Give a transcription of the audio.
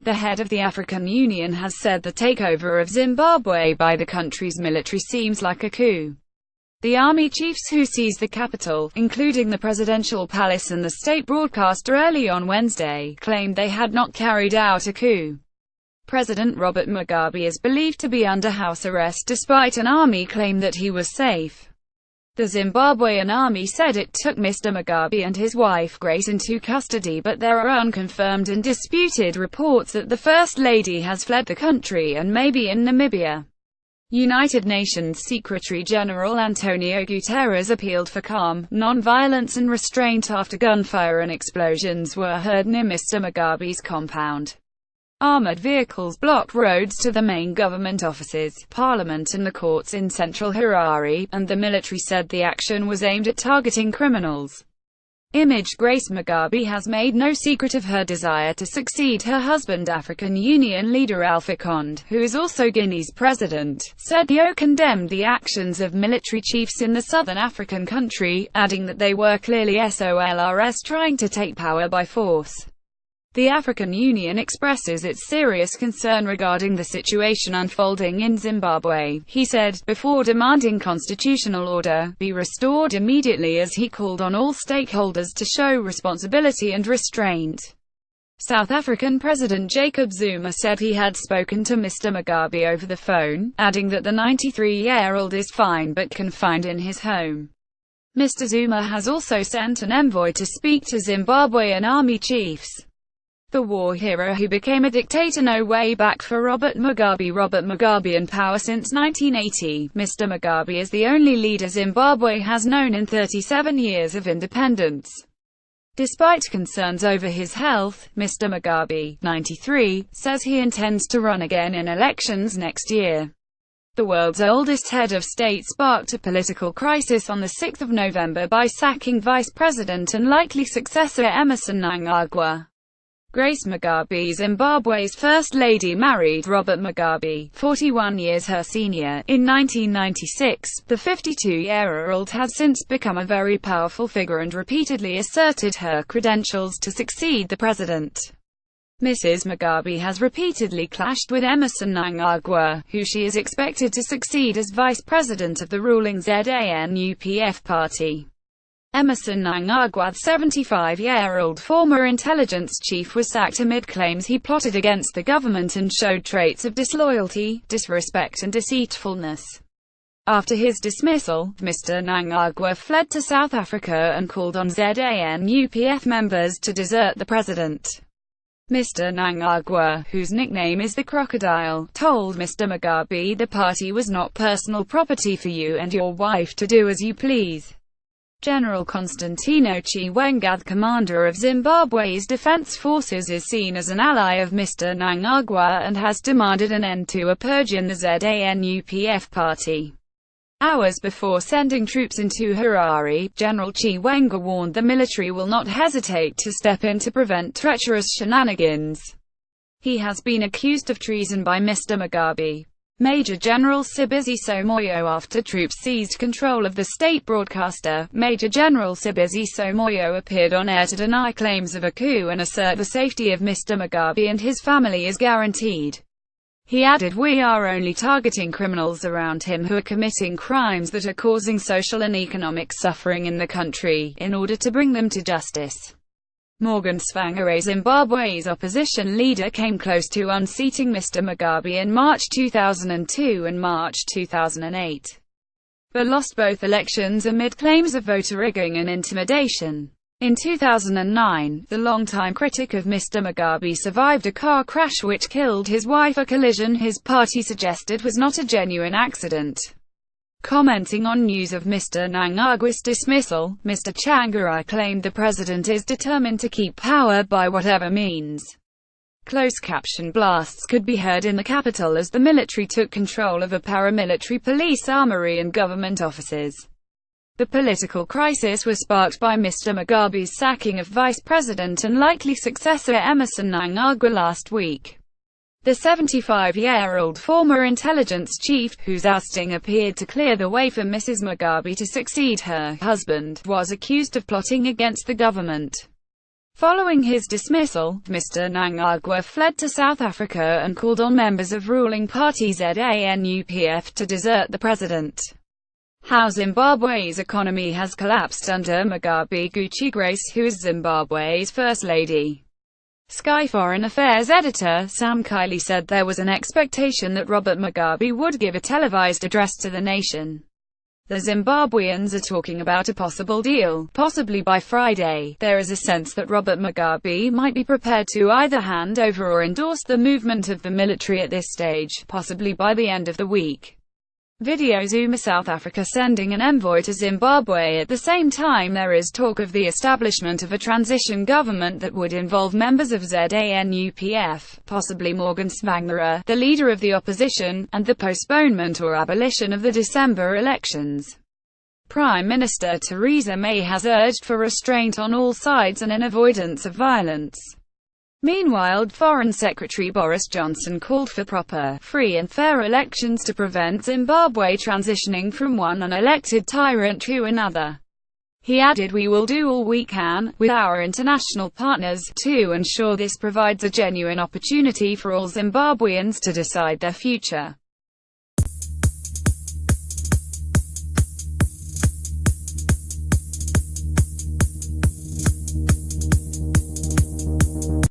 The head of the African Union has said the takeover of Zimbabwe by the country's military seems like a coup. The army chiefs who seized the capital, including the presidential palace and the state broadcaster early on Wednesday, claimed they had not carried out a coup. President Robert Mugabe is believed to be under house arrest despite an army claim that he was safe. The Zimbabwean army said it took Mr. Mugabe and his wife Grace into custody, but there are unconfirmed and disputed reports that the First Lady has fled the country and may be in Namibia. United Nations Secretary-General Antonio Guterres appealed for calm, non-violence and restraint after gunfire and explosions were heard near Mr. Mugabe's compound. Armored vehicles blocked roads to the main government offices, parliament and the courts in central Harare, and the military said the action was aimed at targeting criminals. Image Grace Mugabe has made no secret of her desire to succeed her husband. African Union leader Alpha Conde, who is also Guinea's president, said Yo condemned the actions of military chiefs in the southern African country, adding that they were clearly SOLRS trying to take power by force. The African Union expresses its serious concern regarding the situation unfolding in Zimbabwe, he said, before demanding constitutional order be restored immediately, as he called on all stakeholders to show responsibility and restraint. South African President Jacob Zuma said he had spoken to Mr. Mugabe over the phone, adding that the 93-year-old is fine but confined in his home. Mr. Zuma has also sent an envoy to speak to Zimbabwean army chiefs. The war hero who became a dictator no way back for Robert Mugabe in power since 1980. Mr. Mugabe is the only leader Zimbabwe has known in 37 years of independence. Despite concerns over his health, Mr. Mugabe, 93, says he intends to run again in elections next year. The world's oldest head of state sparked a political crisis on 6 November by sacking Vice President and likely successor Emmerson Mnangagwa. Grace Mugabe, Zimbabwe's First Lady, married Robert Mugabe, 41 years her senior, in 1996. The 52-year-old has since become a very powerful figure and repeatedly asserted her credentials to succeed the president. Mrs. Mugabe has repeatedly clashed with Emmerson Mnangagwa, who she is expected to succeed as vice president of the ruling ZANU-PF party. Emmerson Mnangagwa, the 75-year-old former intelligence chief, was sacked amid claims he plotted against the government and showed traits of disloyalty, disrespect and deceitfulness. After his dismissal, Mr. Mnangagwa fled to South Africa and called on ZANU-PF members to desert the president. Mr. Mnangagwa, whose nickname is the Crocodile, told Mr. Mugabe the party was not personal property for you and your wife to do as you please. General Constantino Chiwenga, the commander of Zimbabwe's defense forces, is seen as an ally of Mr. Mnangagwa and has demanded an end to a purge in the ZANU-PF party. Hours before sending troops into Harare, General Chiwenga warned the military will not hesitate to step in to prevent treacherous shenanigans. He has been accused of treason by Mr. Mugabe. Major General Sibusiso Moyo. After troops seized control of the state broadcaster, Major General Sibusiso Moyo appeared on air to deny claims of a coup and assert the safety of Mr. Mugabe and his family is guaranteed. He added, "We are only targeting criminals around him who are committing crimes that are causing social and economic suffering in the country, in order to bring them to justice." Morgan Tsvangirai, Zimbabwe's opposition leader, came close to unseating Mr. Mugabe in March 2002 and March 2008, but lost both elections amid claims of voter rigging and intimidation. In 2009, the longtime critic of Mr. Mugabe survived a car crash which killed his wife, a collision his party suggested was not a genuine accident. Commenting on news of Mr. Mnangagwa's dismissal, Mr. Tsvangirai claimed the president is determined to keep power by whatever means. Closed caption blasts could be heard in the capital as the military took control of a paramilitary police armory and government offices. The political crisis was sparked by Mr. Mugabe's sacking of vice president and likely successor Emmerson Mnangagwa last week. The 75-year-old former intelligence chief, whose ousting appeared to clear the way for Mrs. Mugabe to succeed her husband, was accused of plotting against the government. Following his dismissal, Mr. Mnangagwa fled to South Africa and called on members of ruling party ZANU-PF to desert the president. How Zimbabwe's economy has collapsed under Mugabe. Gucci Grace, who is Zimbabwe's First Lady. Sky Foreign Affairs editor Sam Kiley said there was an expectation that Robert Mugabe would give a televised address to the nation. The Zimbabweans are talking about a possible deal, possibly by Friday. There is a sense that Robert Mugabe might be prepared to either hand over or endorse the movement of the military at this stage, possibly by the end of the week. Video Zuma South Africa sending an envoy to Zimbabwe. At the same time, there is talk of the establishment of a transition government that would involve members of ZANU-PF, possibly Morgan Tsvangirai, the leader of the opposition, and the postponement or abolition of the December elections. Prime Minister Theresa May has urged for restraint on all sides and an avoidance of violence. Meanwhile, Foreign Secretary Boris Johnson called for proper, free and fair elections to prevent Zimbabwe transitioning from one unelected tyrant to another. He added, "We will do all we can, with our international partners, to ensure this provides a genuine opportunity for all Zimbabweans to decide their future."